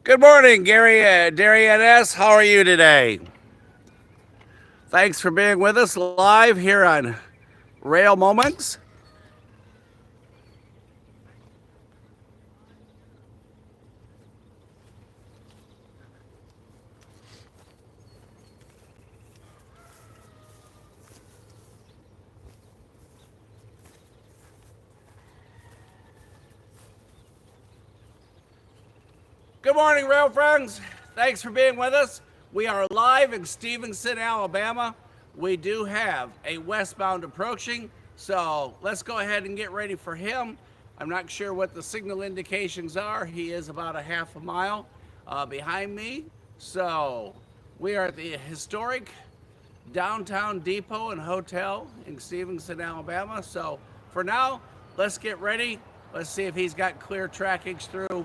Good morning, Gary, Derry NS. How are you today? Thanks for being with us live here on Rail Moments. Good morning, rail friends. Thanks for being with us. We are live in Stevenson, Alabama. We do have a westbound approaching, so let's go ahead and get ready for him. I'm not sure what the signal indications are. He is about a half a mile behind me. So we are at the historic downtown Depot and Hotel in Stevenson, Alabama. So for now, let's get ready. Let's see if he's got clear trackage through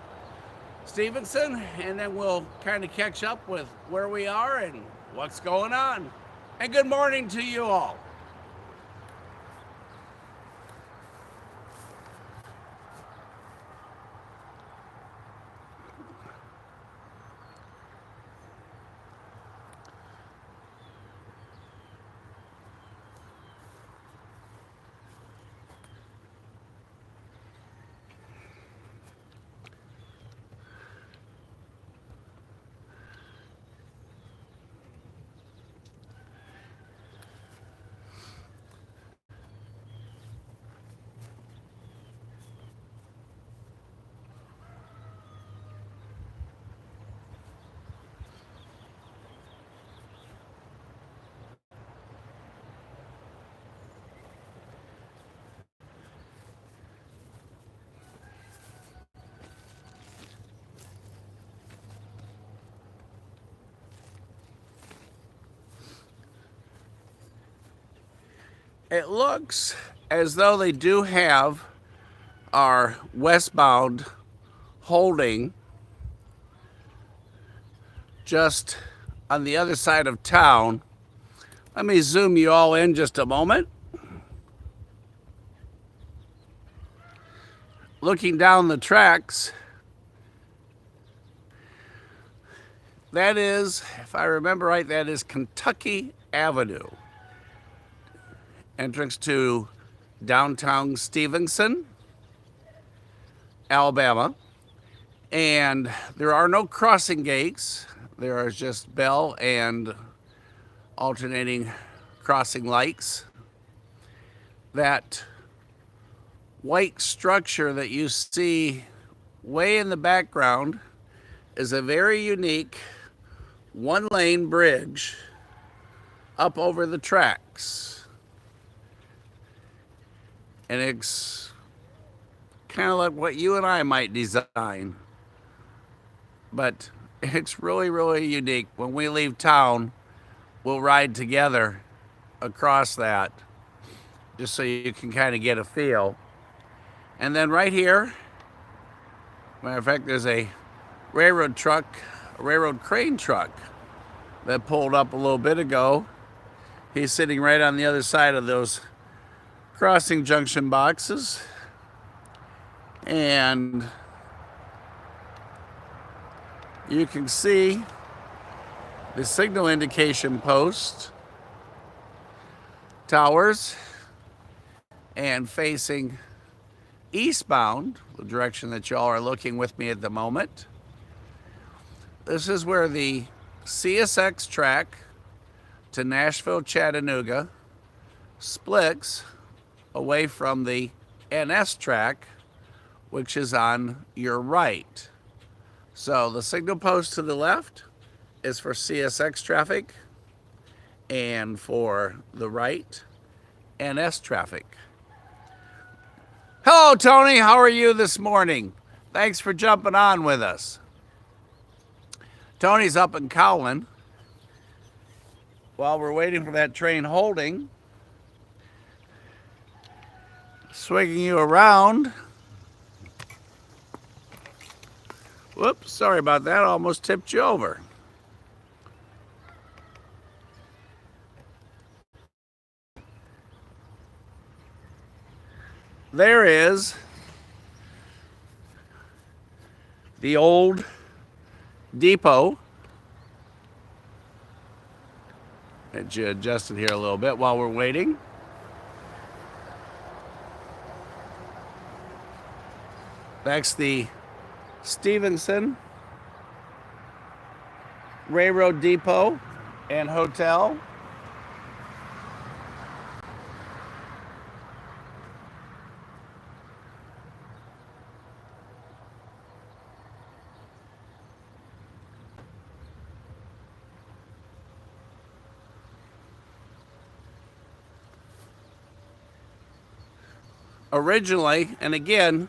Stevenson, and then we'll kind of catch up with where we are and what's going on. And good morning to you all. It looks as though they do have our westbound holding just on the other side of town. Let me zoom you all in just a moment. Looking down the tracks, that is, if I remember right, that is Kentucky Avenue. Entrance to downtown Stevenson, Alabama. And there are no crossing gates. There are just bell and alternating crossing lights. That white structure that you see way in the background is a very unique one-lane bridge up over the tracks. And it's kind of like what you and I might design. But it's really, really unique. When we leave town, we'll ride together across that just so you can kind of get a feel. And then right here, matter of fact, there's a railroad crane truck that pulled up a little bit ago. He's sitting right on the other side of those crossing junction boxes. And you can see the signal indication post towers, and facing eastbound, the direction that y'all are looking with me at the moment. This is where the CSX track to Nashville, Chattanooga splits away from the NS track, which is on your right. So the signal post to the left is for CSX traffic, and for the right, NS traffic. Hello, Tony. How are you this morning? Thanks for jumping on with us. Tony's up in Cowlin. While we're waiting for that train holding, swinging you around. Whoops, sorry about that. Almost tipped you over. There is the old Depot. Get you adjusted here a little bit while we're waiting. That's the Stevenson Railroad Depot and Hotel. Originally, and again,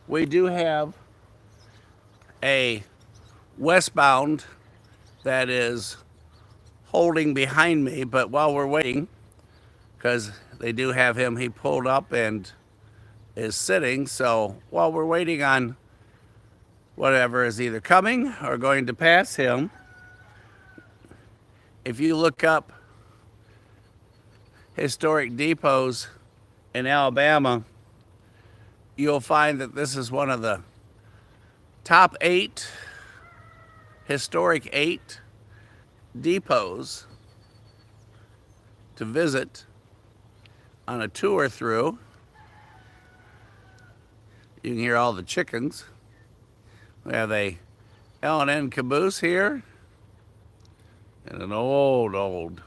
we do have a westbound that is holding behind me, but while we're waiting, because they do have him, he pulled up and is sitting, so while we're waiting on whatever is either coming or going to pass him, if you look up historic depots in Alabama, you'll find that this is one of the top 8 historic 8 depots to visit on a tour through. You can hear all the chickens. We have a L&N caboose here and an old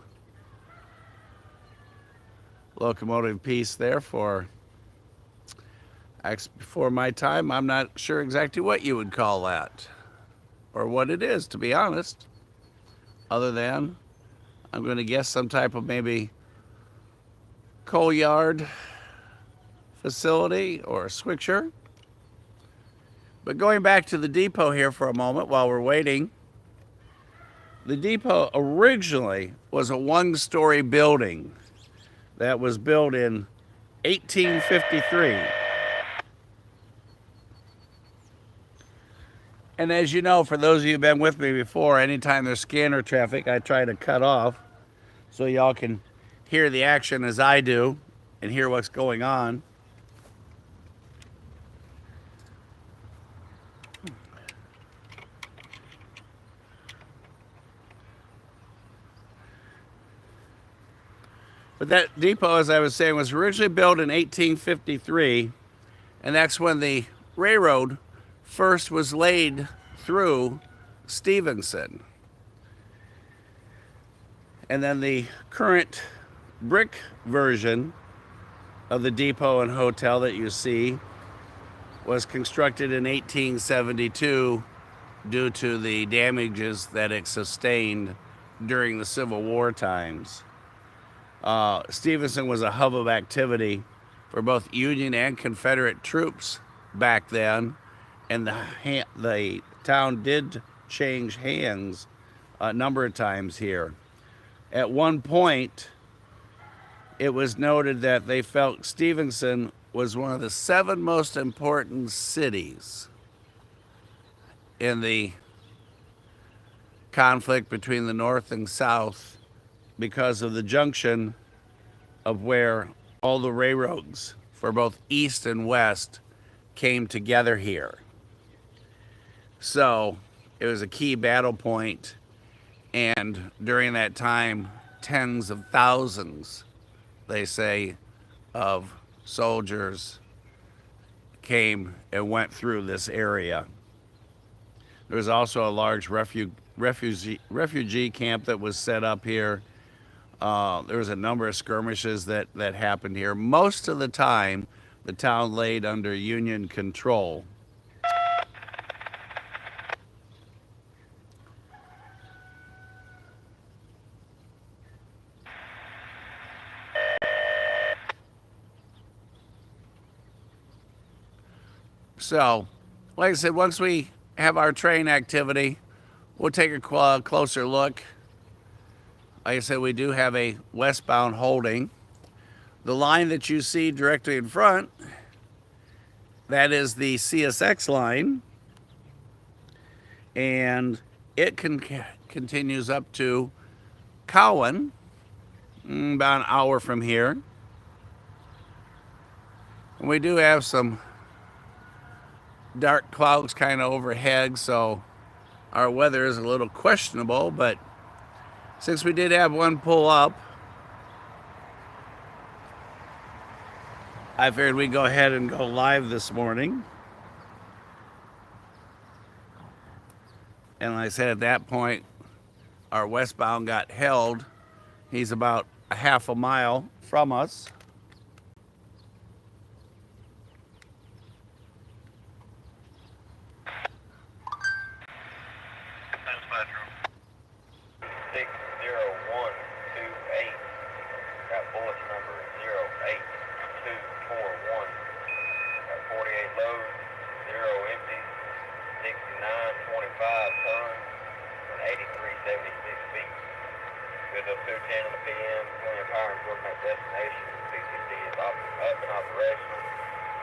locomotive piece there for before my time. I'm not sure exactly what you would call that or what it is, to be honest, other than I'm going to guess some type of maybe coal yard facility or a switcher. But going back to the depot here for a moment while we're waiting, the depot originally was a 1-story building that was built in 1853. And as you know, for those of you who've been with me before, anytime there's scanner traffic, I try to cut off so y'all can hear the action as I do and hear what's going on. But that depot, as I was saying, was originally built in 1853, and that's when the railroad first was laid through Stevenson. And then the current brick version of the depot and hotel that you see was constructed in 1872 due to the damages that it sustained during the Civil War times. Stevenson was a hub of activity for both Union and Confederate troops back then, and the town did change hands a number of times here. At one point, it was noted that they felt Stevenson was one of the 7 most important cities in the conflict between the North and South because of the junction of where all the railroads for both East and West came together here. So it was a key battle point, and during that time, tens of thousands, they say, of soldiers came and went through this area. There was also a large refugee camp that was set up here. There was a number of skirmishes that happened here. Most of the time, the town laid under Union control. So, like I said, once we have our train activity, we'll take a closer look. Like I said, we do have a westbound holding. The line that you see directly in front, that is the CSX line, and it continues up to Cowan, about an hour from here. And we do have some dark clouds kind of overhead, so our weather is a little questionable, but since we did have one pull up, I figured we'd go ahead and go live this morning. And like I said, at that point, our westbound got held. He's about a half a mile from us.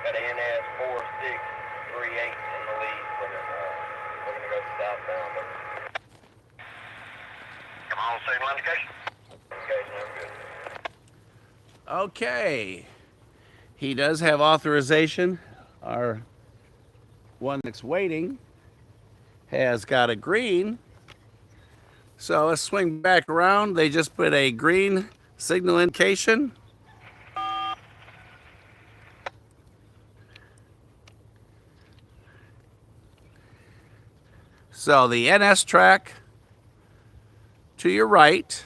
Got an NS 4638 in the lead looking to go southbound. Come on, same line indication. Indication, I'm good. Okay. He does have authorization. Our one that's waiting has got a green. So let's swing back around. They just put a green signal indication. So the NS track to your right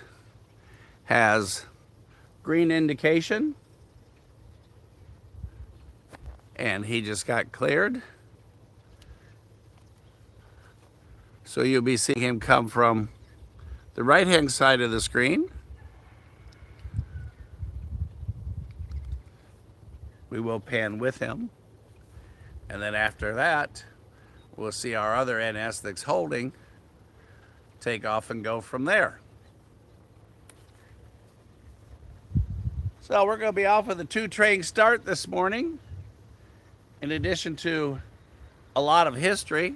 has green indication, and he just got cleared. So you'll be seeing him come from the right-hand side of the screen. We will pan with him, and then after that, we'll see our other NS that's holding take off and go from there. So we're going to be off with a 2-train start this morning. In addition to a lot of history,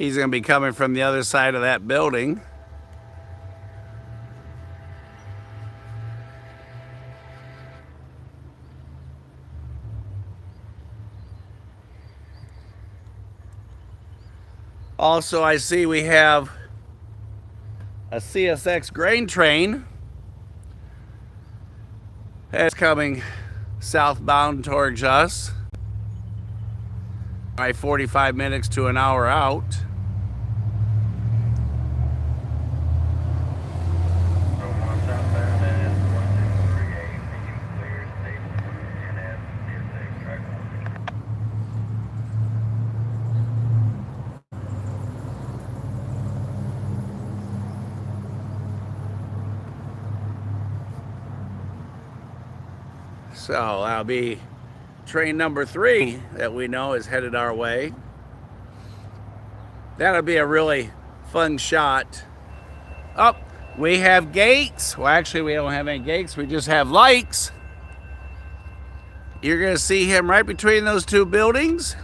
he's going to be coming from the other side of that building. Also, I see we have a CSX grain train that's coming southbound towards us. 45 minutes to an hour out. So that'll be train number 3 that we know is headed our way. That'll be a really fun shot. Oh, we have gates. Well, actually, we don't have any gates. We just have lights. You're going to see him right between those two buildings.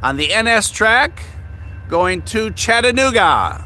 On the NS track, going to Chattanooga.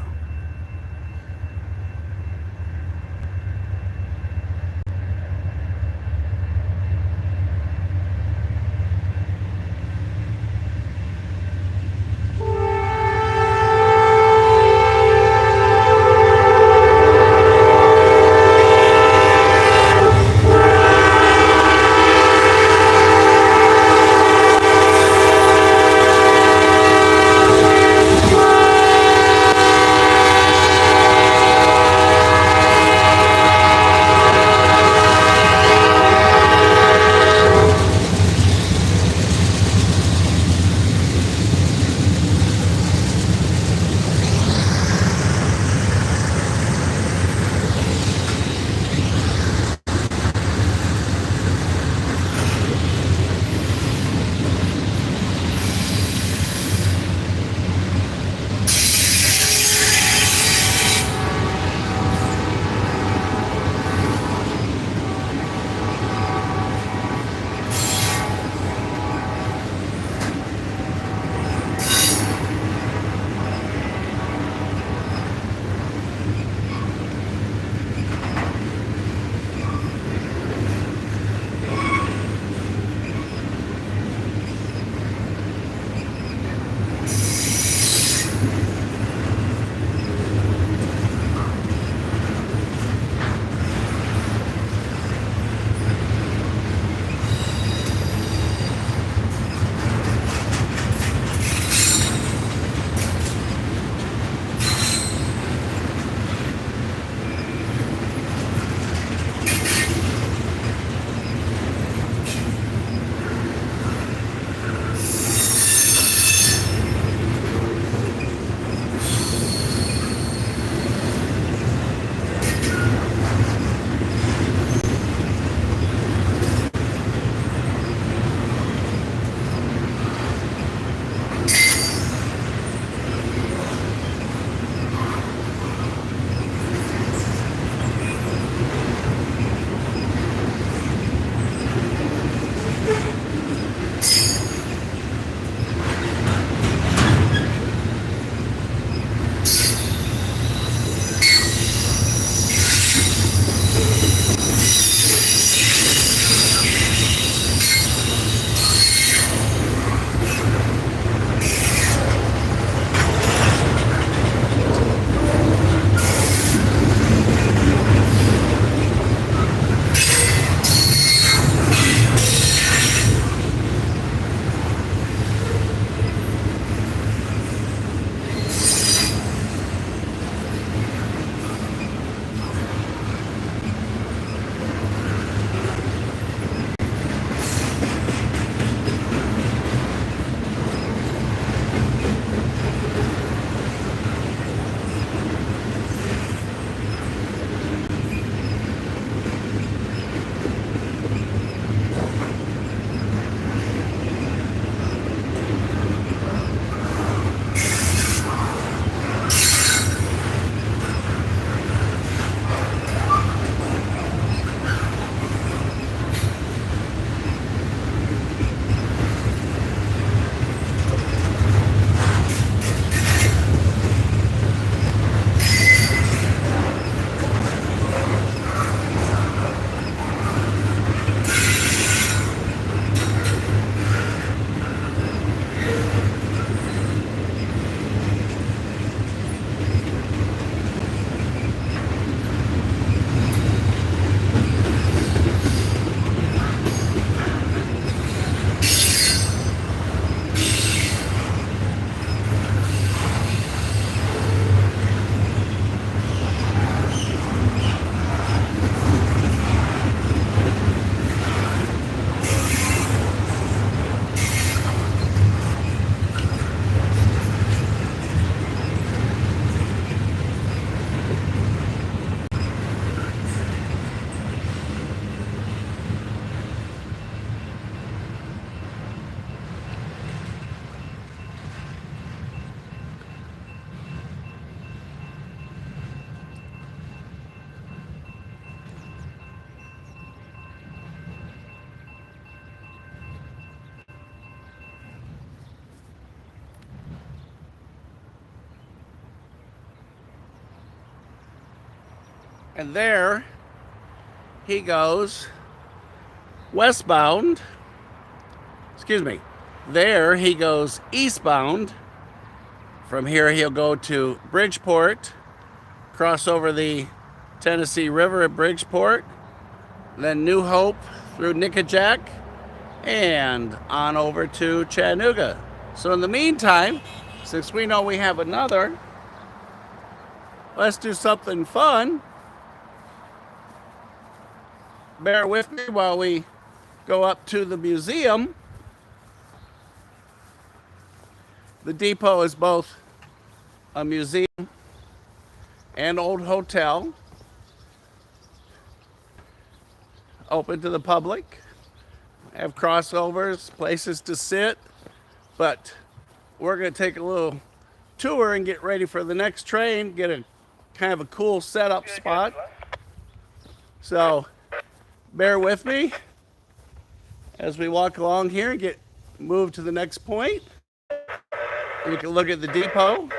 And there he goes westbound. Excuse me. There he goes eastbound. From here he'll go to Bridgeport, cross over the Tennessee River at Bridgeport, then New Hope through Nickajack, and on over to Chattanooga. So in the meantime, since we know we have another, let's do something fun. Bear with me while we go up to the museum. The depot is both a museum and old hotel, open to the public, have crossovers, places to sit, but we're going to take a little tour and get ready for the next train, get a kind of a cool setup spot. So bear with me as we walk along here and get moved to the next point. You can look at the depot.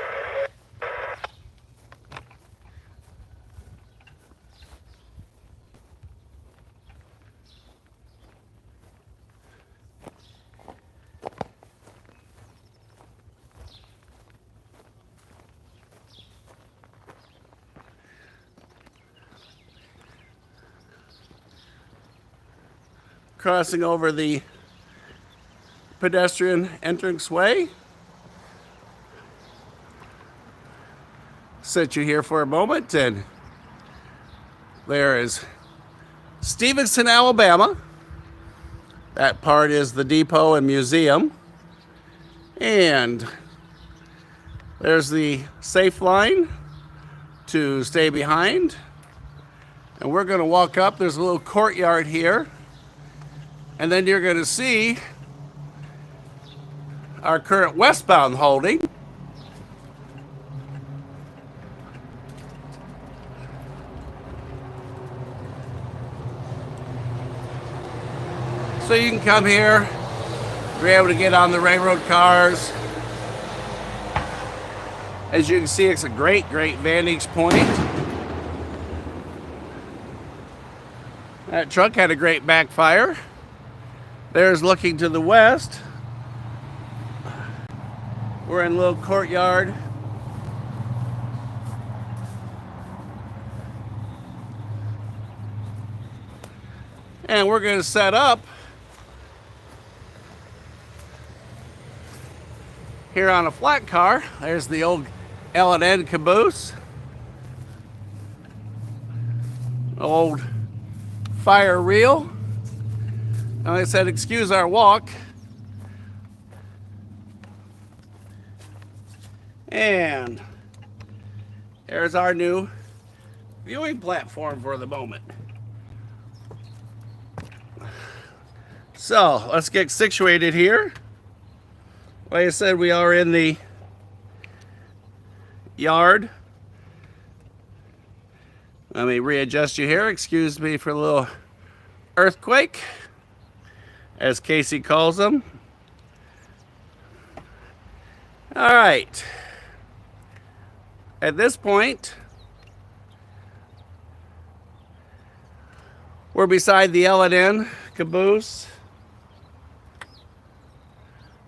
Crossing over the pedestrian entranceway. Sit you here for a moment, and there is Stevenson, Alabama. That part is the depot and museum. And there's the safe line to stay behind. And we're going to walk up. There's a little courtyard here. And then you're going to see our current westbound holding. So you can come here, you're able to get on the railroad cars. As you can see, it's a great vantage point. That truck had a great backfire. There's looking to the west. We're in a little courtyard. And we're going to set up here on a flat car. There's the old N caboose. Old fire reel. And I said, excuse our walk. And there's our new viewing platform for the moment. So let's get situated here. Like I said, we are in the yard. Let me readjust you here. Excuse me for a little earthquake, as Casey calls them. All right. At this point, we're beside the N caboose.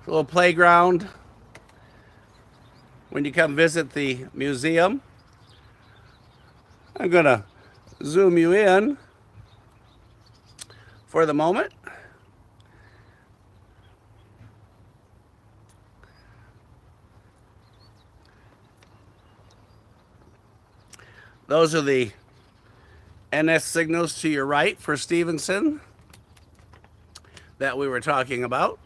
A little playground when you come visit the museum. I'm going to zoom you in for the moment. Those are the NS signals to your right for Stevenson that we were talking about.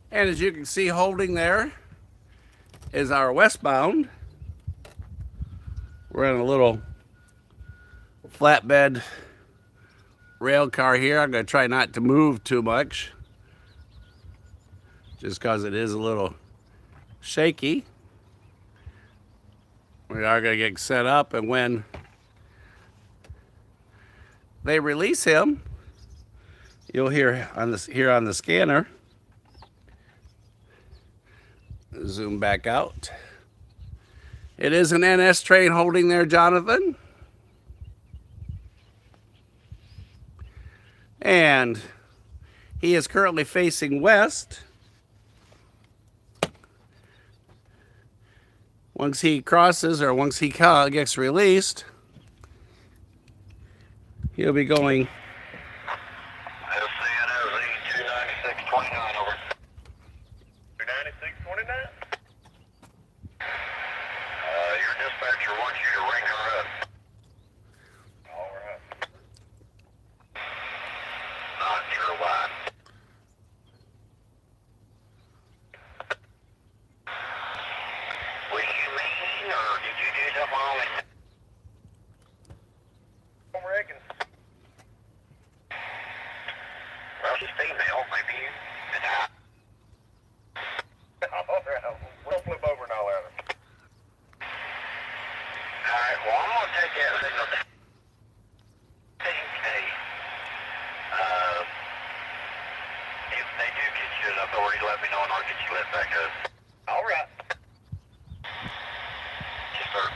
And as you can see, holding there is our westbound. We're in a little flatbed rail car here. I'm going to try not to move too much, just because it is a little shaky. We are going to get set up, and when they release him, you'll hear on the scanner. Zoom back out. It is an NS train holding there, Jonathan. And he is currently facing west. Once he crosses, or once he gets released, he'll be going. LCNOZ 29629 over. 29629? Your dispatcher wants you to ring her up. All right. Not sure why. What do you mean, or did you do something wrong? I reckon. Well, just female, maybe. All right, we'll flip over and all that. Alright, well, I'm going to take that signal down. If they do get you an authority, let me know and I'll get you let back up. Alright. Yes, sir.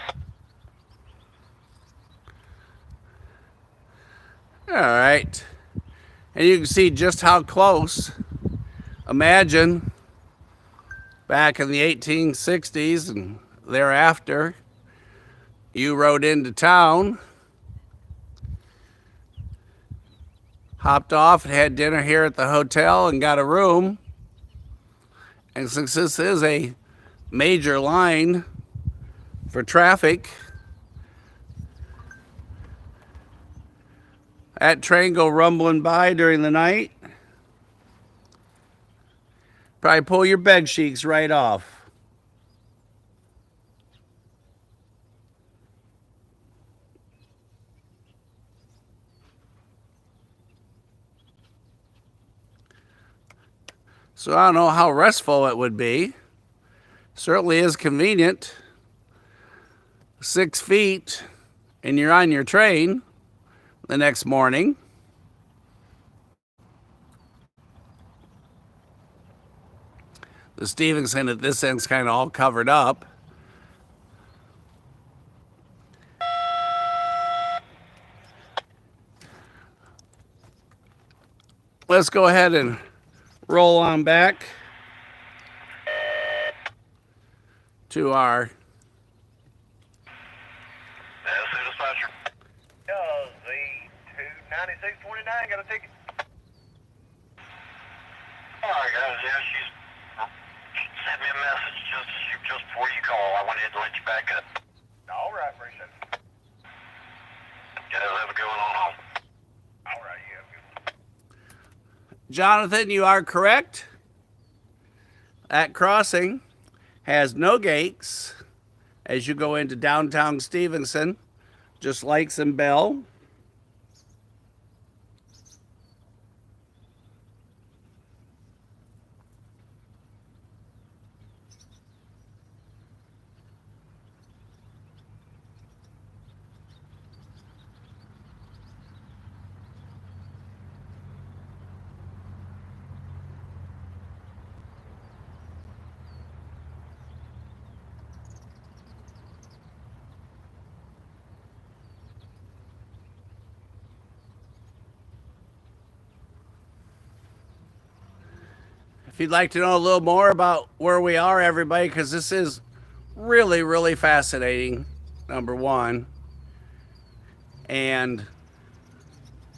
All right. And you can see just how close. Imagine back in the 1860s and thereafter, you rode into town, hopped off and had dinner here at the hotel and got a room. And since this is a major line for traffic, that train go rumbling by during the night, probably pull your bed sheets right off. So I don't know how restful it would be. Certainly is convenient. 6 feet and you're on your train the next morning. The Stevenson at this end's kind of all covered up. Let's go ahead and roll on back to our dispatcher. Z29629, got a ticket? Alright, guys, yeah, she sent me a message just before you call. I wanted to let you back up. Alright, appreciate it. Guys, have a good one on home. Alright, yeah, good. Jonathan, you are correct. That crossing has no gates as you go into downtown Stevenson, just like in Bell. If you'd like to know a little more about where we are, everybody, because this is really, really fascinating, number one, and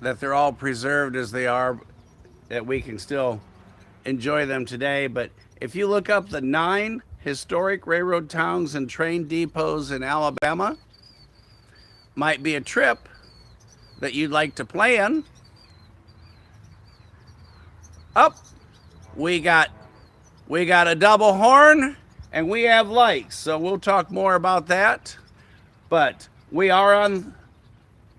that they're all preserved as they are, that we can still enjoy them today. But if you look up the 9 historic railroad towns and train depots in Alabama, might be a trip that you'd like to plan. Up. We got a double horn and we have lights, so we'll talk more about that. But we are on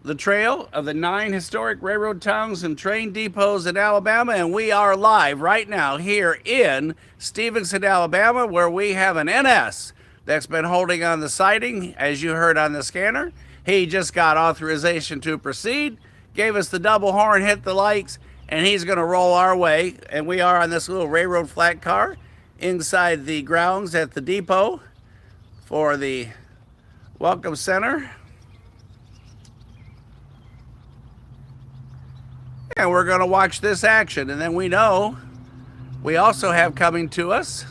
the trail of the 9 historic railroad towns and train depots in Alabama, and we are live right now here in Stevenson, Alabama, where we have an NS that's been holding on the siding, as you heard on the scanner. He just got authorization to proceed, gave us the double horn, hit the lights, and he's going to roll our way. And we are on this little railroad flat car inside the grounds at the depot for the Welcome Center. And we're going to watch this action. And then we know we also have coming to us,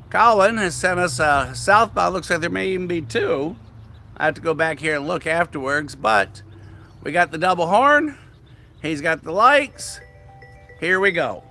Colin has sent us a southbound. Looks like there may even be 2. I have to go back here and look afterwards. But we got the double horn. He's got the lights. Here we go.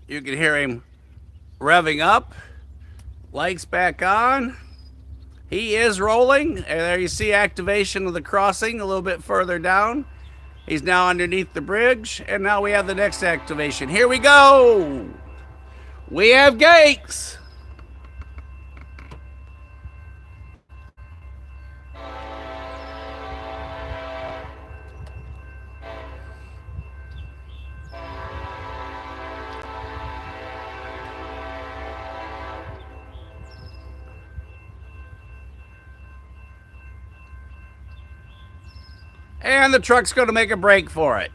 You can hear him revving up. Lights back on. He is rolling. And there you see activation of the crossing a little bit further down. He's now underneath the bridge. And now we have the next activation. Here we go. We have gates. And the truck's going to make a break for it.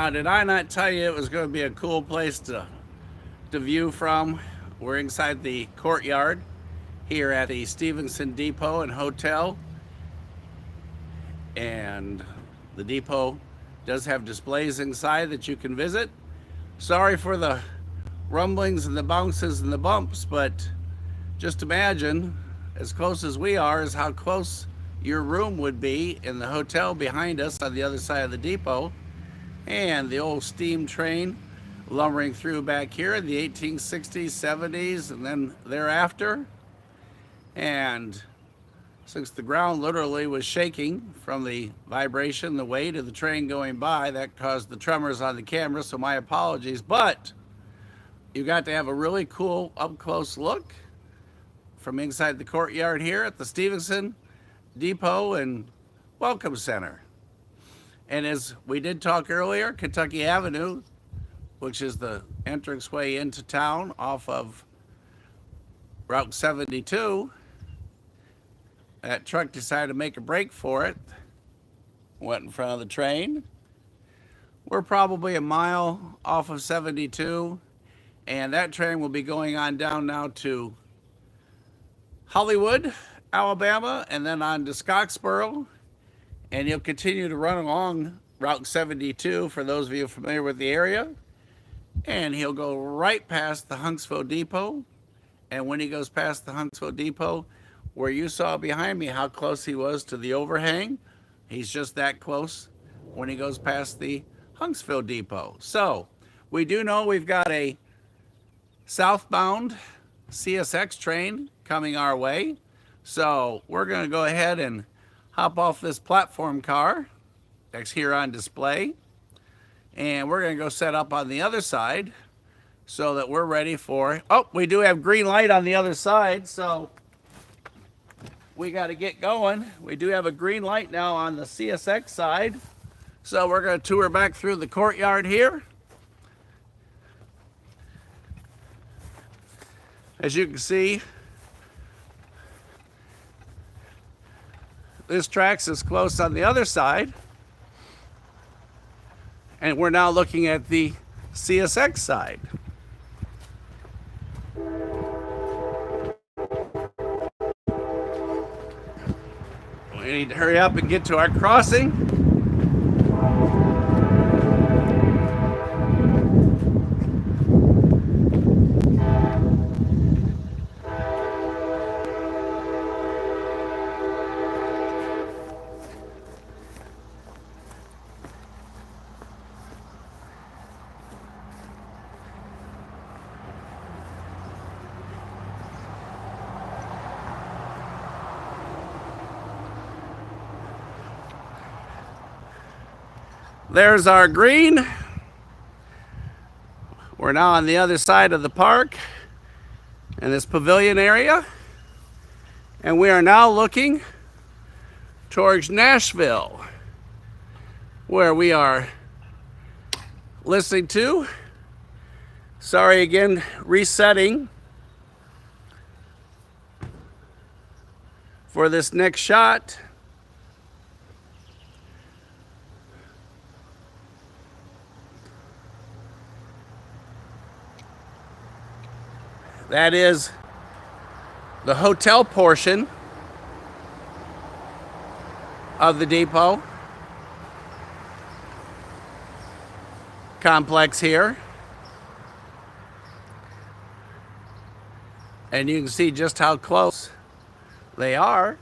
Now, did I not tell you it was going to be a cool place to view from? We're inside the courtyard here at the Stevenson Depot and Hotel. And the depot does have displays inside that you can visit. Sorry for the rumblings and the bounces and the bumps, but just imagine as close as we are is how close your room would be in the hotel behind us on the other side of the depot. And the old steam train lumbering through back here in the 1860s, 70s, and then thereafter. And since the ground literally was shaking from the vibration, the weight of the train going by, that caused the tremors on the camera, so my apologies. But you got to have a really cool up-close look from inside the courtyard here at the Stevenson Depot and Welcome Center. And as we did talk earlier, Kentucky Avenue, which is the entranceway into town off of Route 72, that truck decided to make a break for it, went in front of the train. We're probably a mile off of 72, and that train will be going on down now to Hollywood, Alabama, and then on to Scottsboro, and he'll continue to run along Route 72 for those of you familiar with the area, and he'll go right past the Huntsville Depot. And when he goes past the Huntsville Depot, where you saw behind me how close he was to the overhang, he's just that close when he goes past the Huntsville Depot. So we do know we've got a southbound CSX train coming our way. So we're going to go ahead and hop off this platform car that's here on display. And we're going to go set up on the other side so that we're ready for... Oh, we do have green light on the other side, so we got to get going. We do have a green light now on the CSX side. So we're going to tour back through the courtyard here. As you can see, this tracks is close on the other side. And we're now looking at the CSX side. We need to hurry up and get to our crossing. There's our green. We're now on the other side of the park in this pavilion area. And we are now looking towards Nashville, where we are listening to, sorry again, resetting for this next shot. That is the hotel portion of the depot complex here. And you can see just how close they are.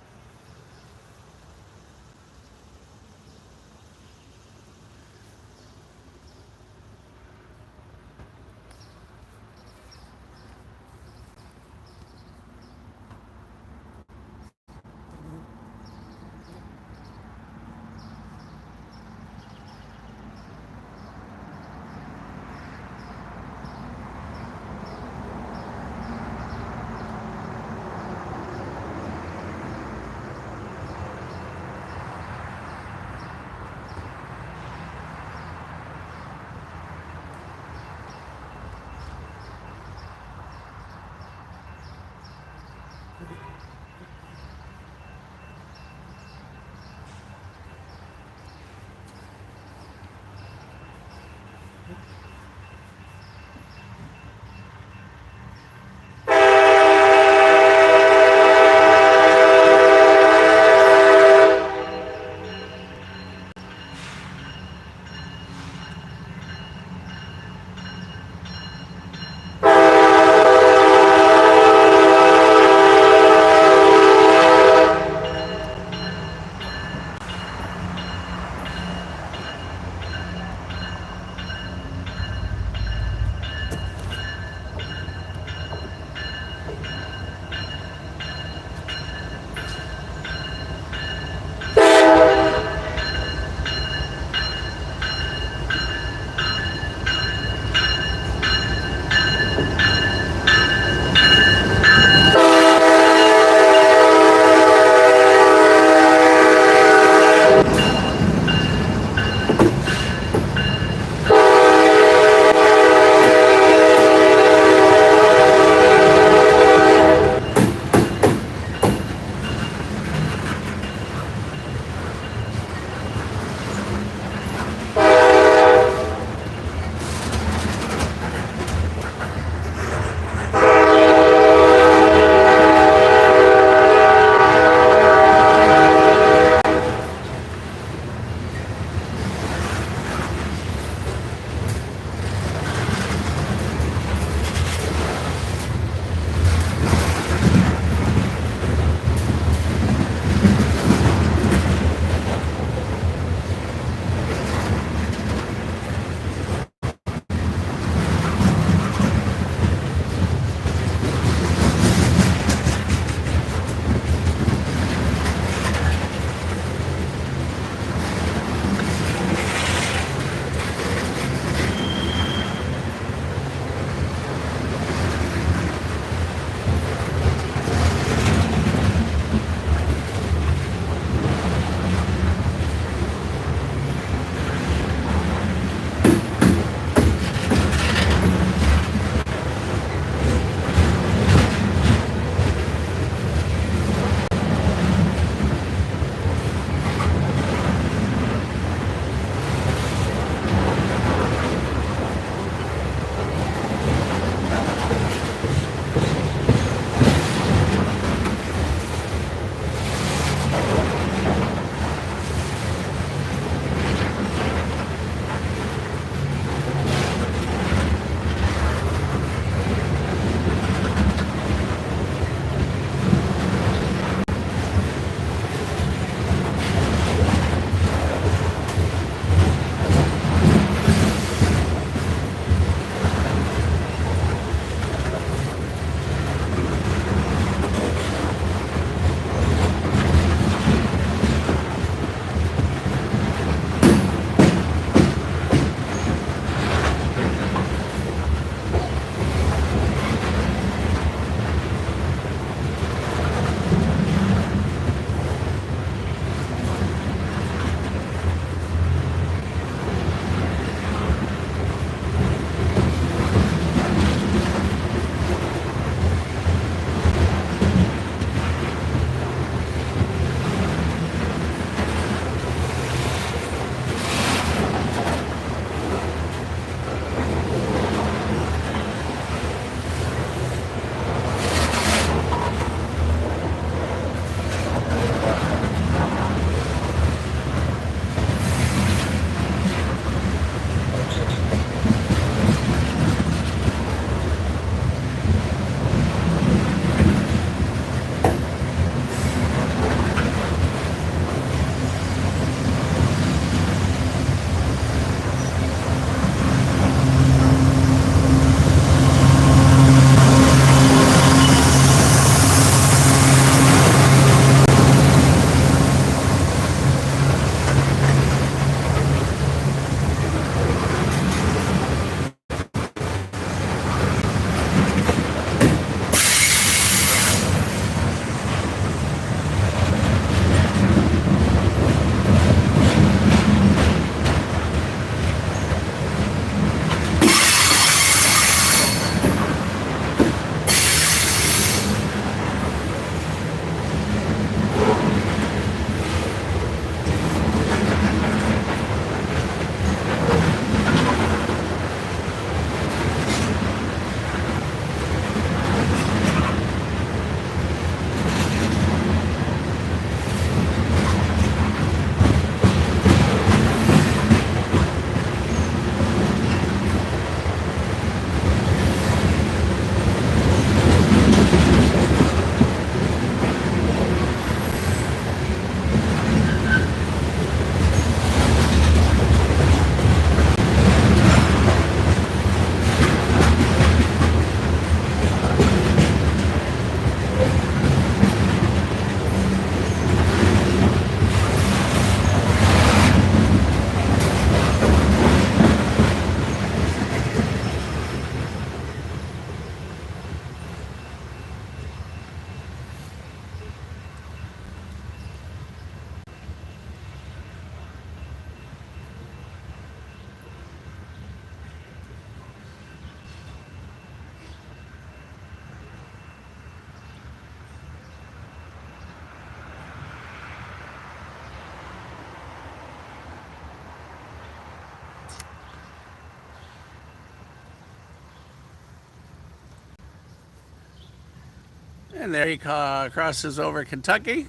And there he crosses over Kentucky.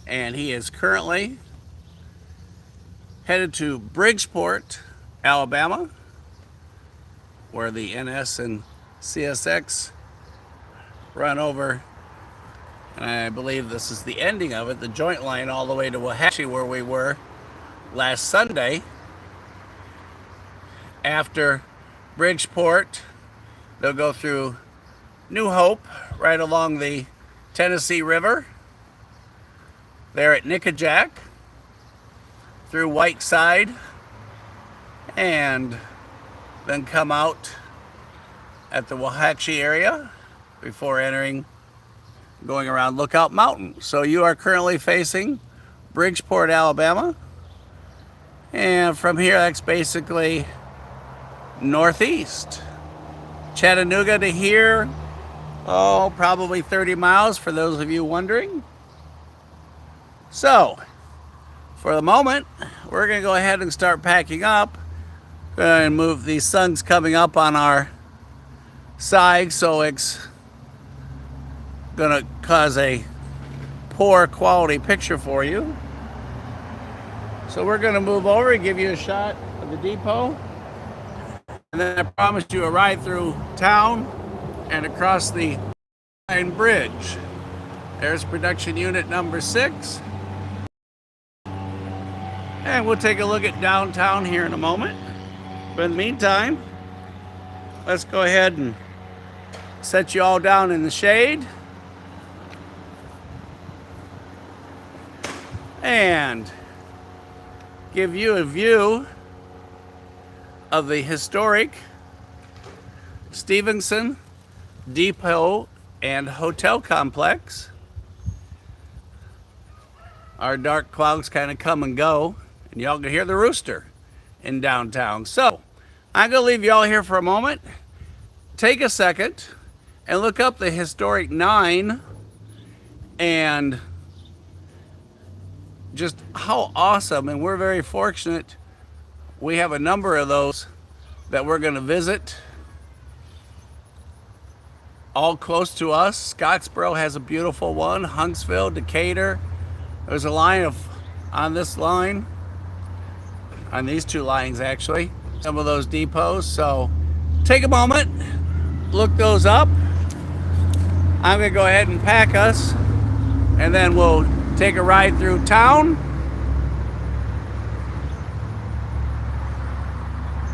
And he is currently headed to Bridgeport, Alabama, where the NS and CSX run over. And I believe this is the ending of it, the joint line all the way to Waxahachie, where we were last Sunday. After Bridgeport, they'll go through New Hope, right along the Tennessee River. There at Nickajack, through Whiteside, and then come out at the Waxahachie area before going around Lookout Mountain. So you are currently facing Bridgeport, Alabama. And from here, that's basically northeast. Chattanooga to here, probably 30 miles for those of you wondering. So, for the moment, we're going to go ahead and start packing up and move. The sun's coming up on our side, so it's going to cause a poor quality picture for you. So we're going to move over and give you a shot of the depot. And then I promised you a ride through town and across the line bridge. There's production unit number 6. And we'll take a look at downtown here in a moment. But in the meantime, let's go ahead and set you all down in the shade. And give you a view of the historic Stevenson Depot and Hotel complex. Our dark clouds kind of come and go, and y'all can hear the rooster in downtown. So I'm going to leave y'all here for a moment. Take a second and look up the historic 9 and just how awesome, and we're very fortunate. We have a number of those that we're going to visit, all close to us. Scottsboro has a beautiful one, Huntsville, Decatur. There's a line on this line, on these 2 lines actually, some of those depots. So take a moment, look those up. I'm going to go ahead and pack us, and then we'll take a ride through town.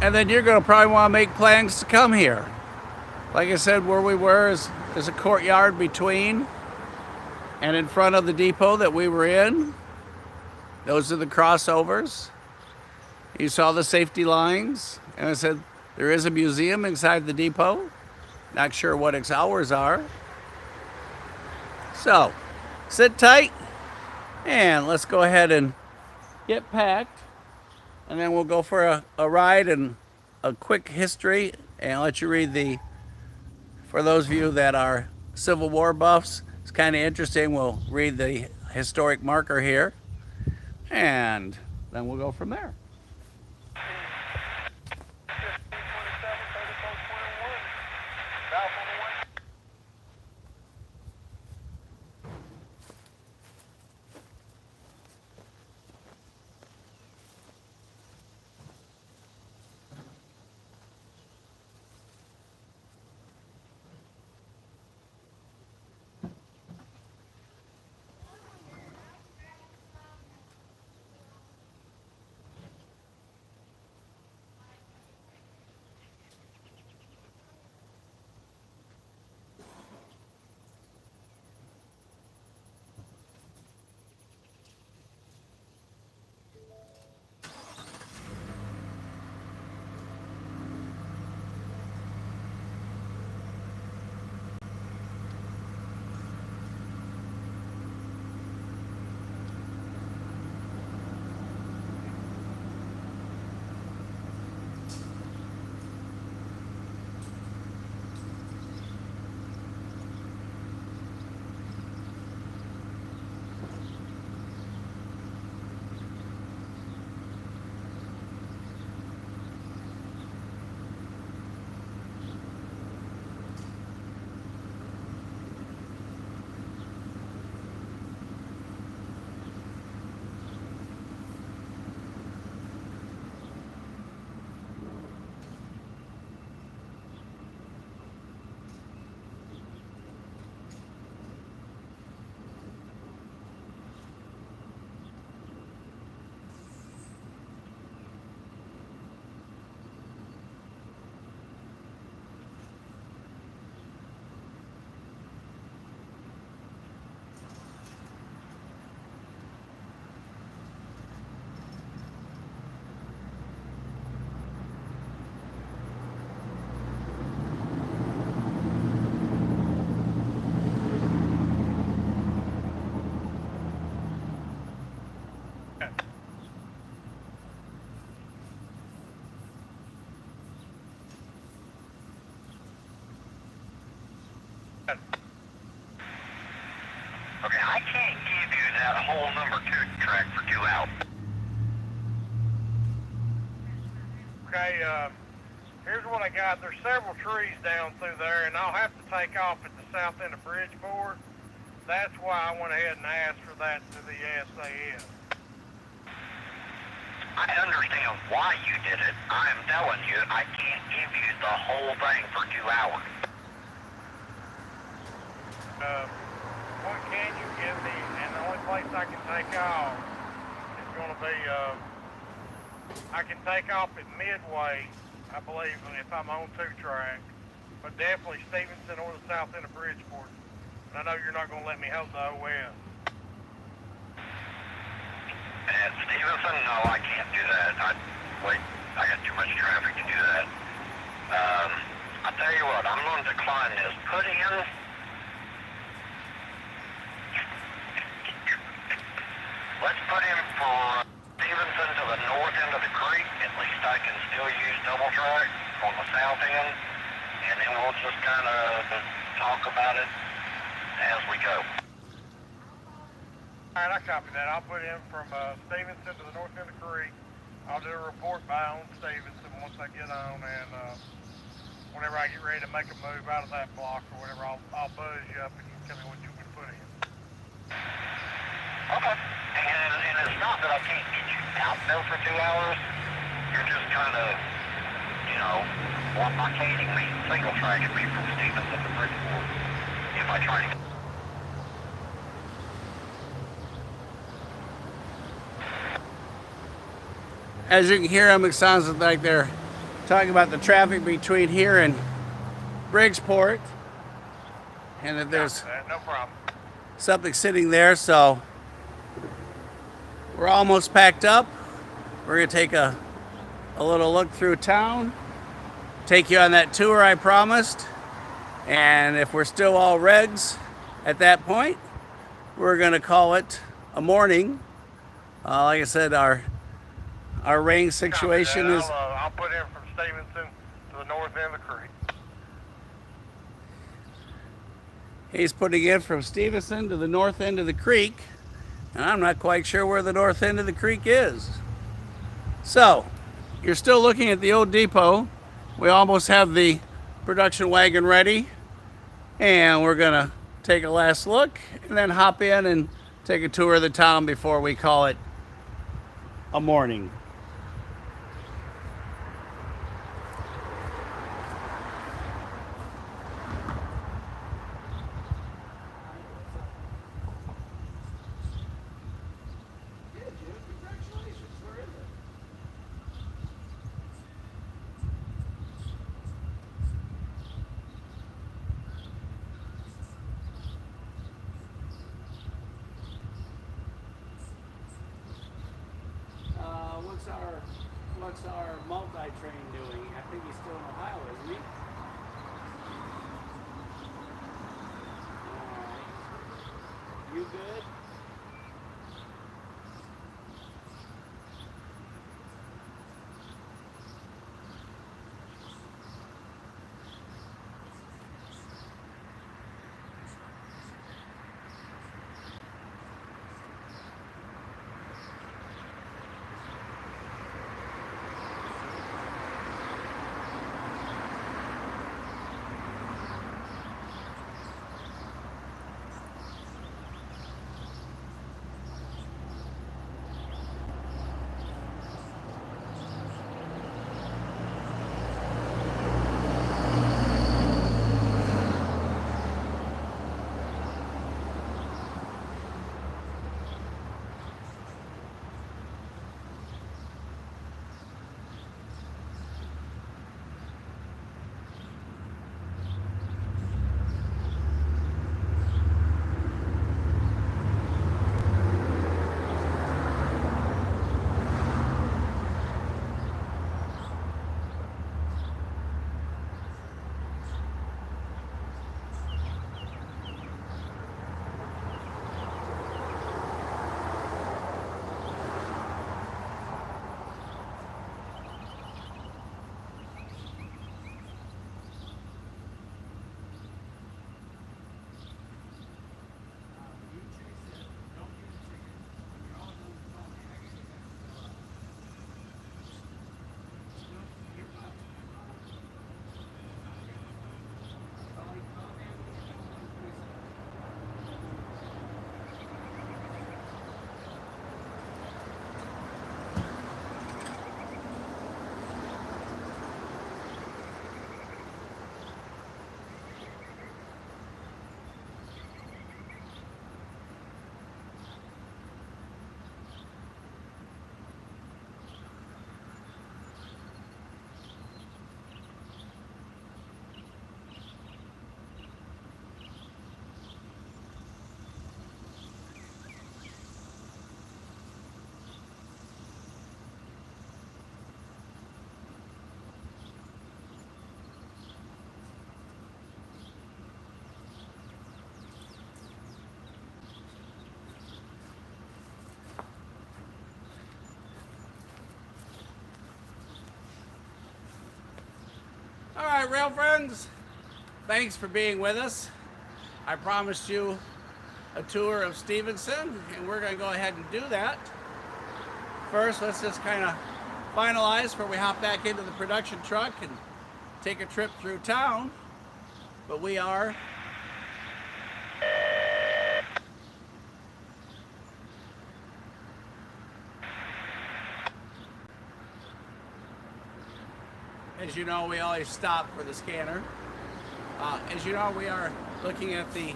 And then you're going to probably want to make plans to come here. Like I said, where we were is a courtyard between and in front of the depot that we were in. Those are the crossovers. You saw the safety lines. And I said, there is a museum inside the depot. Not sure what its hours are. So, sit tight. And let's go ahead and get packed. And then we'll go for a ride and a quick history and let you read for those of you that are Civil War buffs, it's kind of interesting. We'll read the historic marker here, and then we'll go from there. Okay, I can't give you that whole number 2 track for 2 hours. Okay, here's what I got. There's several trees down through there, and I'll have to take off at the south end of Bridgeport. That's why I went ahead and asked for that to the SAS. I understand why you did it. I'm telling you, I can't give you the whole thing for 2 hours. What can you give me? And the only place I can take off is going to be, I can take off at Midway, I believe, if I'm on 2 track, but definitely Stevenson or the south end of Bridgeport. And I know you're not going to let me hold the OS. At Stevenson, no, I can't do that. I got too much traffic to do that. I'll tell you what, I'm going to decline this. Put in, let's put in for Stevenson to the north end of the creek. At least I can still use double track on the south end, and then we'll just kind of talk about it as we go. All right, I copy that. I'll put in from Stevenson to the north end of the creek. I'll do a report by on Stevenson once I get on, and whenever I get ready to make a move out of that block or whatever, I'll buzz you up and you can tell me what you can put in. Okay. And it's not that I can't get you out there for 2 hours. You're just kind of, blockading me, single tracking me from Stevenson to Bridgeport. If I try to. As you can hear them, it sounds like they're talking about the traffic between here and Bridgeport, and that there's No problem. something sitting there. So we're almost packed up. We're gonna take a little look through town, take you on that tour I promised, and if we're still all regs at that point, we're gonna call it a morning. Like I said, our rain situation is. I'll put in from Stevenson to the north end of the creek. He's putting in from Stevenson to the north end of the creek, and I'm not quite sure where the north end of the creek is. So, you're still looking at the old depot. We almost have the production wagon ready, and we're gonna take a last look and then hop in and take a tour of the town before we call it a morning. What's our multi-train doing? I think he's still in Ohio, isn't he? Alright. You good? All right, rail friends, thanks for being with us. I promised you a tour of Stevenson, and we're going to go ahead and do that. First, let's just kind of finalize before we hop back into the production truck and take a trip through town. But we are as you know, we always stop for the scanner. As you know, we are looking at the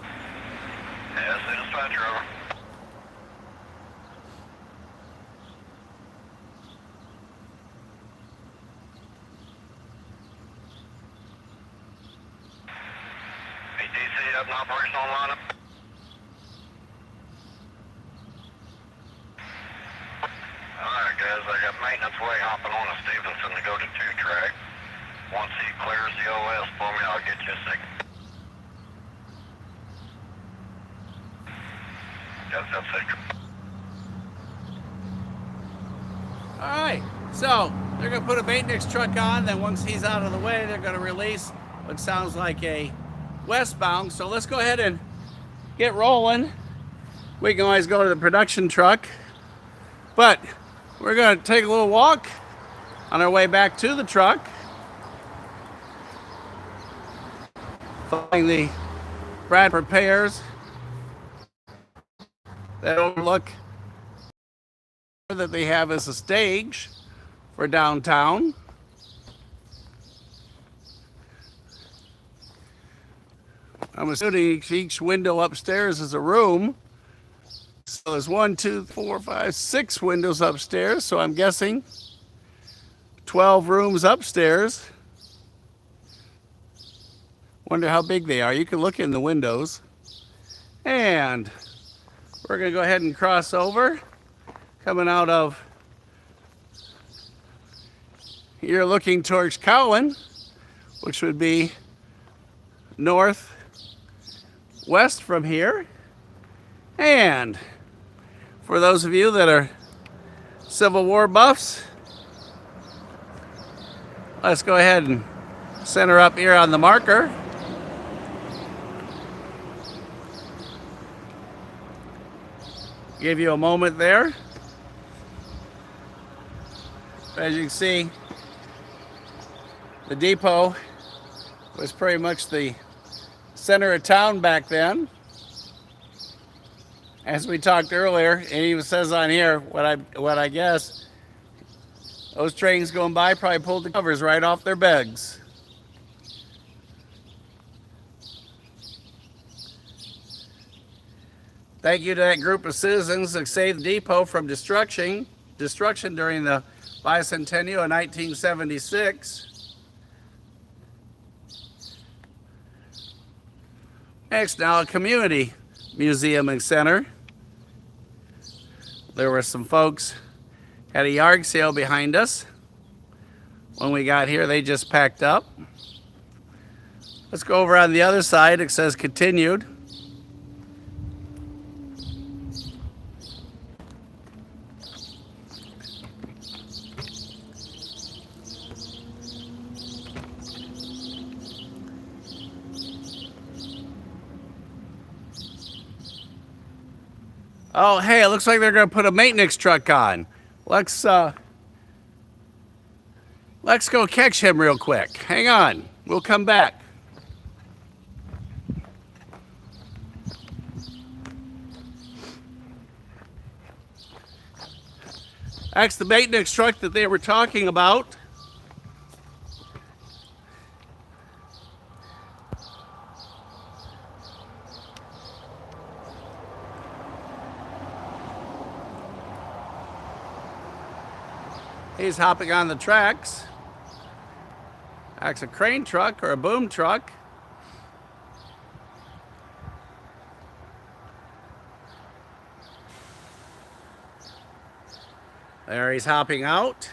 Yes, dispatcher, over. ATC up and operational lineup. Alright guys, I got maintenance way hopping on a Stevenson to go to 2-track. Once he clears the OS for me, I'll get you a signal. Yes, that's it. All right, so they're going to put a maintenance truck on, then once he's out of the way, they're going to release what sounds like a westbound. So let's go ahead and get rolling. We can always go to the production truck, but we're going to take a little walk on our way back to the truck. Following the Brad repairs that overlook that they have as a stage for downtown. I'm assuming each window upstairs is a room. So there's 1, 2, 4, 5, 6 windows upstairs. So I'm guessing 12 rooms upstairs. Wonder how big they are. You can look in the windows. And we're going to go ahead and cross over. Coming out of, you're looking towards Cowan, which would be northwest from here. And for those of you that are Civil War buffs, let's go ahead and center up here on the marker. Give you a moment there. As you can see, the depot was pretty much the center of town back then. As we talked earlier, it even says on here what I guess those trains going by probably pulled the covers right off their beds. Thank you to that group of citizens that saved the depot from destruction during the bicentennial in 1976. Next, now a community museum and center. There were some folks had a yard sale behind us. When we got here, they just packed up. Let's go over on the other side. It says continued. Oh, hey, it looks like they're going to put a maintenance truck on. Let's go catch him real quick. Hang on. We'll come back. That's the maintenance truck that they were talking about. He's hopping on the tracks. That's a crane truck or a boom truck. There he's hopping out.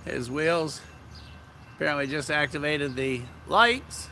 His wheels apparently just activated the lights.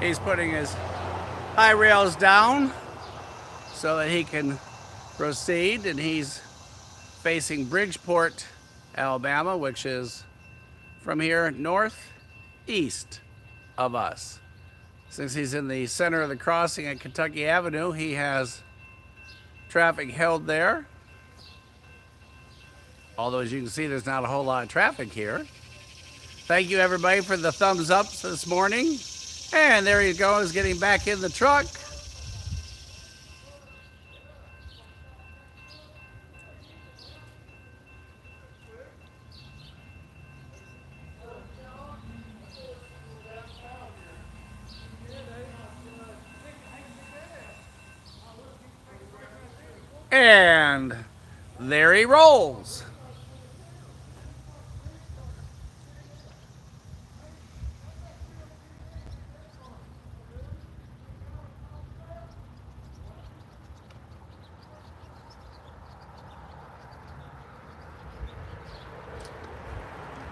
He's putting his high rails down so that he can proceed, and he's facing Bridgeport, Alabama, which is from here northeast of us. Since he's in the center of the crossing at Kentucky Avenue, he has traffic held there. Although, as you can see, there's not a whole lot of traffic here. Thank you, everybody, for the thumbs ups this morning. And there he goes, getting back in the truck. And there he rolls.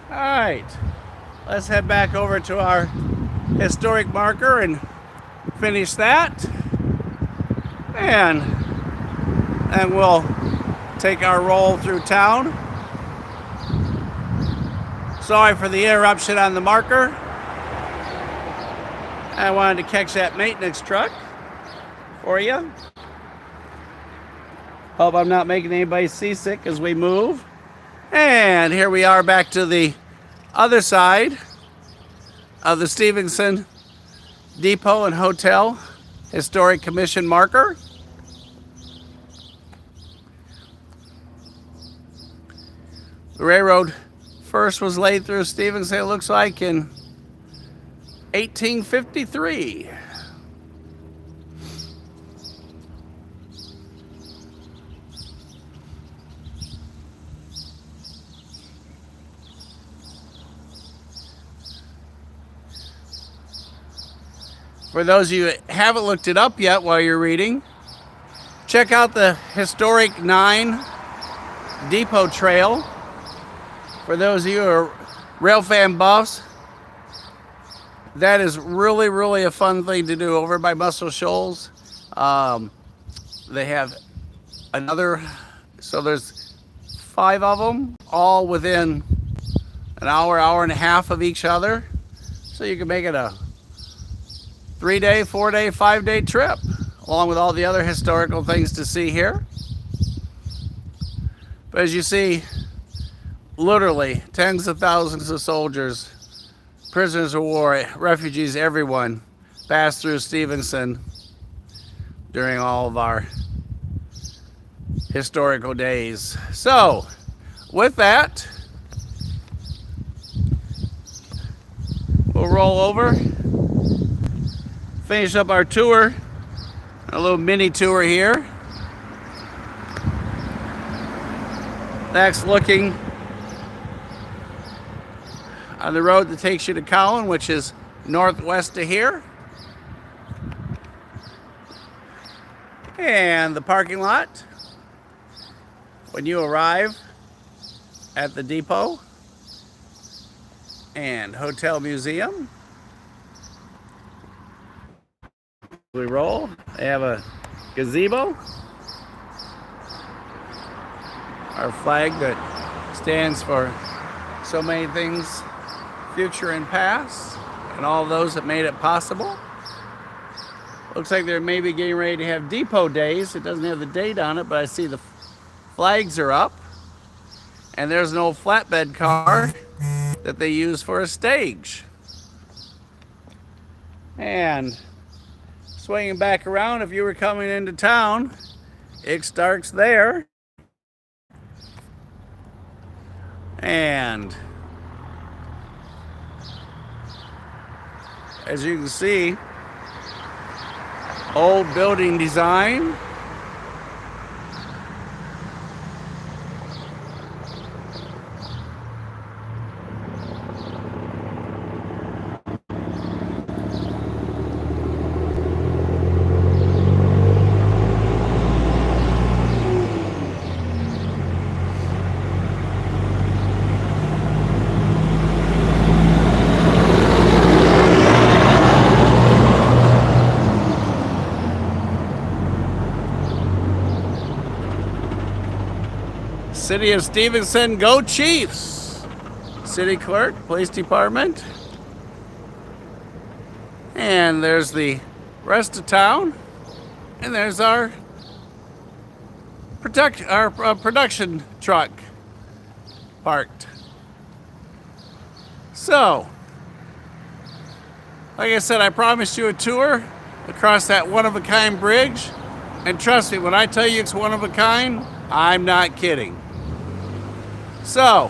All right, let's head back over to our historic marker and finish that. And we'll take our roll through town. Sorry for the interruption on the marker. I wanted to catch that maintenance truck for you. Hope I'm not making anybody seasick as we move. And here we are back to the other side of the Stevenson Depot and Hotel Historic Commission marker. The railroad first was laid through Stevenson, it looks like, in 1853. For those of you that haven't looked it up yet while you're reading, check out the historic 9 Depot Trail. For those of you who are railfan buffs, that is really, really a fun thing to do over by Muscle Shoals. They have another, so there's 5 of them, all within an hour, hour and a half of each other. So you can make it a 3-day, 4-day, 5-day trip, along with all the other historical things to see here. But as you see, literally tens of thousands of soldiers, prisoners of war, refugees, everyone passed through Stevenson during all of our historical days. So, with that, we'll roll over, finish up our tour, a little mini tour here. Next, looking on the road that takes you to Cowan, which is northwest of here. And the parking lot when you arrive at the depot and hotel museum. We roll. They have a gazebo, our flag that stands for so many things, future and past, and all those that made it possible. Looks like they're maybe getting ready to have depot days. It doesn't have the date on it, but I see the flags are up. And there's an old flatbed car that they use for a stage. And swinging back around, if you were coming into town, it starts there. And as you can see, old building design. City of Stevenson, go Chiefs! City clerk, police department. And there's the rest of town. And there's our production truck parked. So, like I said, I promised you a tour across that one-of-a-kind bridge. And trust me, when I tell you it's one of a kind, I'm not kidding. So,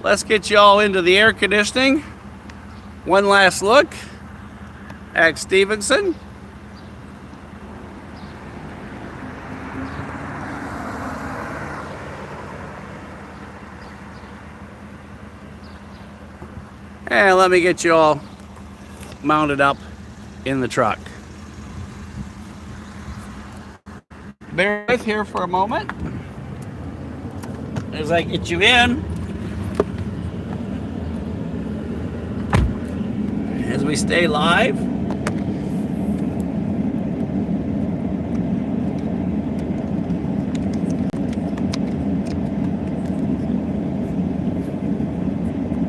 let's get you all into the air conditioning. One last look at Stevenson. And let me get you all mounted up in the truck. Bear with here for a moment as I get you in. As we stay live.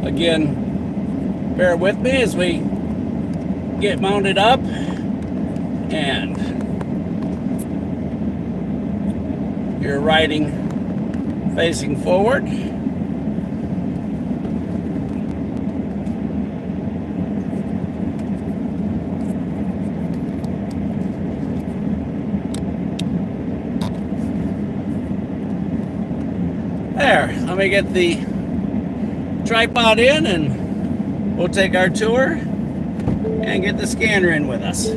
Again, bear with me as we get mounted up and you're riding facing forward. There, let me get the tripod in and we'll take our tour and get the scanner in with us.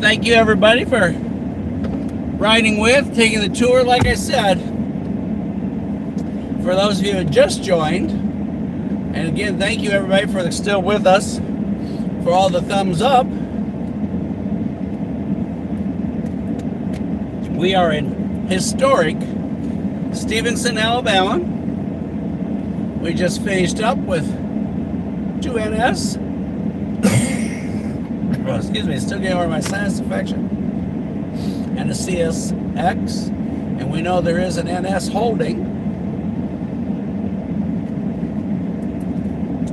Thank you everybody for riding with, taking the tour. Like I said, for those of you who just joined, and again, thank you everybody for still with us, for all the thumbs up. We are in historic Stevenson, Alabama. We just finished up with 2 NS. Oh, excuse me, still getting over my sinus infection. And a CSX. And we know there is an NS holding.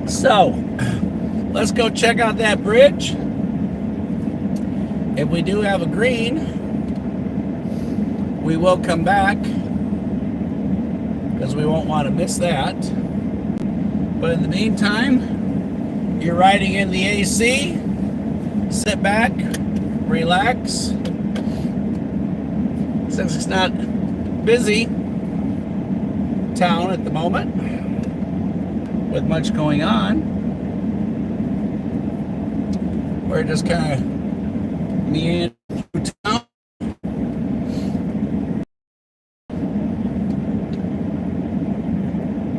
So, let's go check out that bridge. If we do have a green, we will come back because we won't want to miss that. But in the meantime, you're riding in the AC. Sit back, relax. Since it's not busy, town at the moment with much going on. We're just kind of meandering through town.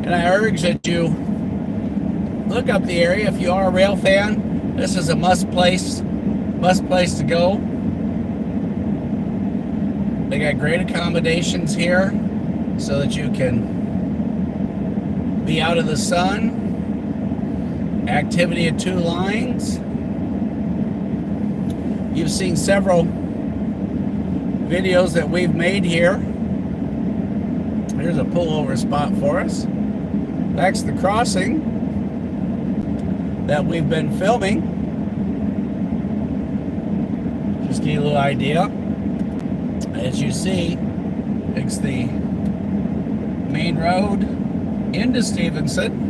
And I urge that you look up the area. If you are a rail fan, this is a must place to go. They got great accommodations here so that you can be out of the sun. Activity at 2 lines. You've seen several videos that we've made here. Here's a pullover spot for us. That's the crossing that we've been filming. Just give you a little idea. As you see, it's the main road into Stevenson.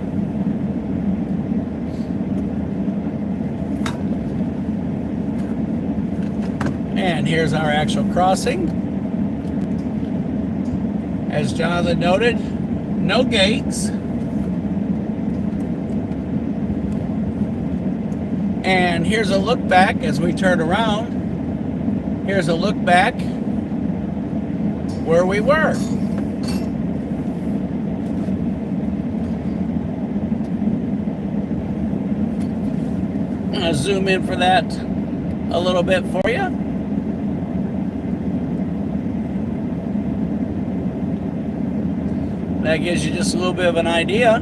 And here's our actual crossing. As Jonathan noted, no gates. And here's a look back as we turn around. Here's a look back where we were. I'm going to zoom in for that a little bit for you. That gives you just a little bit of an idea.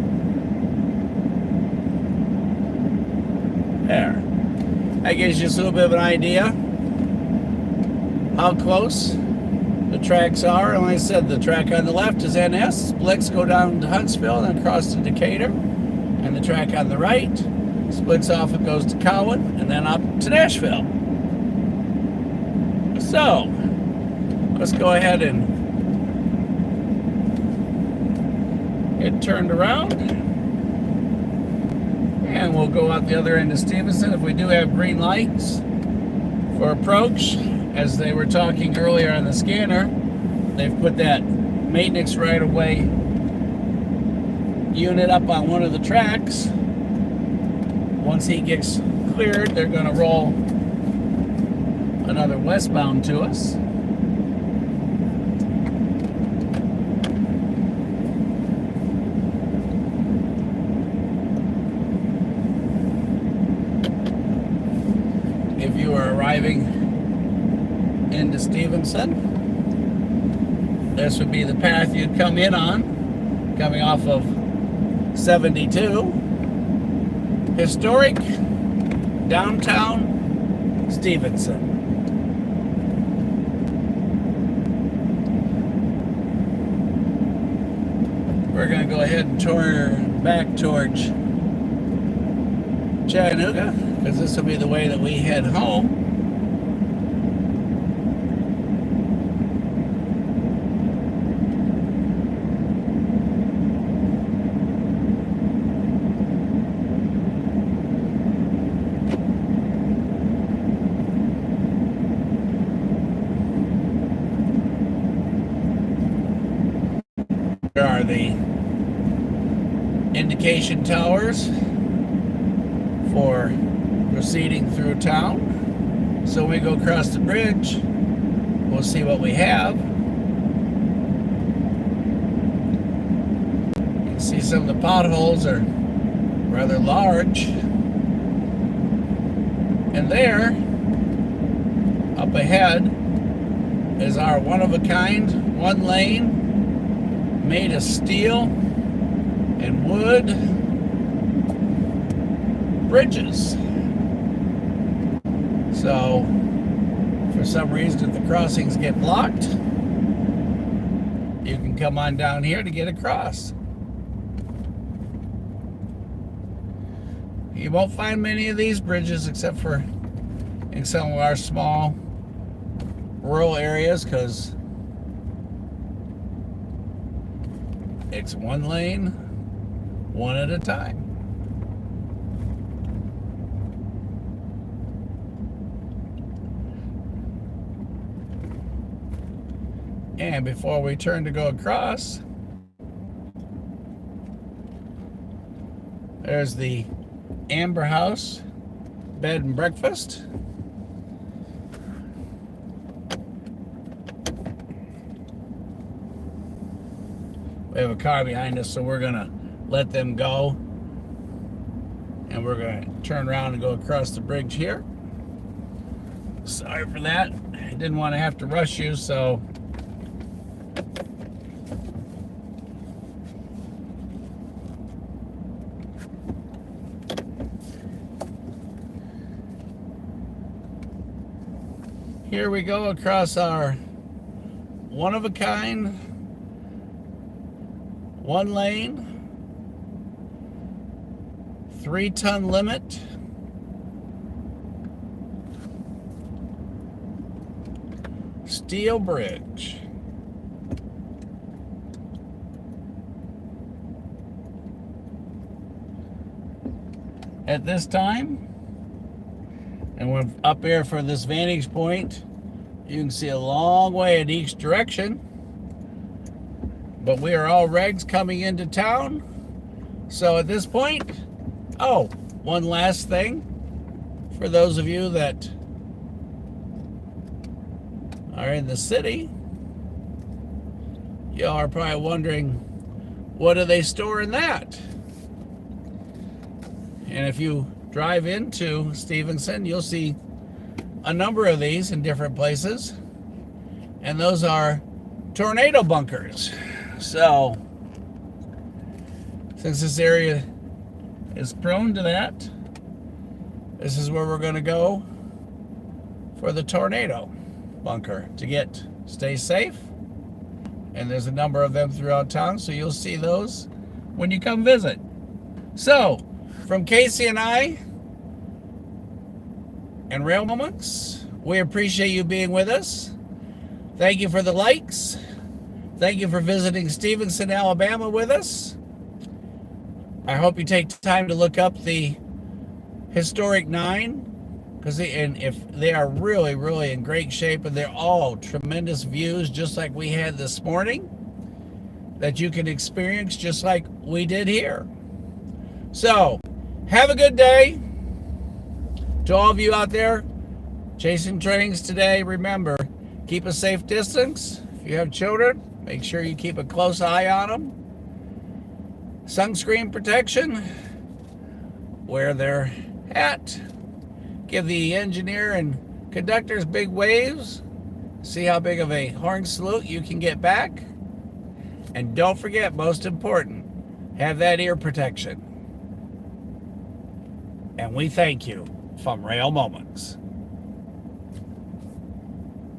There. That gives you just a little bit of an idea how close the tracks are. And like I said, the track on the left is NS. Splits go down to Huntsville and across to Decatur. And the track on the right splits off and goes to Cowan and then up to Nashville. So, let's go ahead and get turned around. And we'll go out the other end of Stevenson. If we do have green lights for approach, as they were talking earlier on the scanner, they've put that maintenance right-of-way unit up on one of the tracks. Once he gets cleared, they're going to roll another westbound to us. If you are arriving into Stevenson, this would be the path you'd come in on, coming off of 72. Historic downtown Stevenson. We're going to go ahead and turn back towards Chattanooga, because this will be the way that we head home. There are the indication towers for proceeding through town. So when we go across the bridge, we'll see what we have. You can see some of the potholes are rather large. And there, up ahead, is our one-of-a-kind, one-lane, made of steel and wood bridges. So, for some reason, if the crossings get blocked, you can come on down here to get across. You won't find many of these bridges except for in some of our small rural areas, because it's one lane, one at a time. And before we turn to go across, There's the Amber House bed and breakfast. We have a car behind us, so we're gonna let them go. And we're gonna turn around and go across the bridge here. Sorry for that. I didn't want to have to rush you, so here we go across our one-of-a-kind, one-lane, 3-ton limit steel bridge. At this time, and we're up here for this vantage point, you can see a long way in each direction, but we are all regs coming into town. So at this point, oh, one last thing for those of you that are in the city, y'all are probably wondering, what do they store in that? And if you drive into Stevenson, you'll see a number of these in different places, and those are tornado bunkers. So since this area is prone to that, this is where we're going to go for the tornado bunker to stay safe. And there's a number of them throughout town, so you'll see those when you come visit. So from Casey and I and Rail Moments, we appreciate you being with us. Thank you for the likes. Thank you for visiting Stevenson, Alabama with us. I hope you take time to look up the Historic 9, if they are really, really in great shape, and they're all tremendous views, just like we had this morning, that you can experience just like we did here. So have a good day. To all of you out there chasing trains today, remember, keep a safe distance. If you have children, make sure you keep a close eye on them. Sunscreen protection, wear their hat. Give the engineer and conductors big waves. See how big of a horn salute you can get back. And don't forget, most important, have that ear protection. And we thank you from Rail Moments.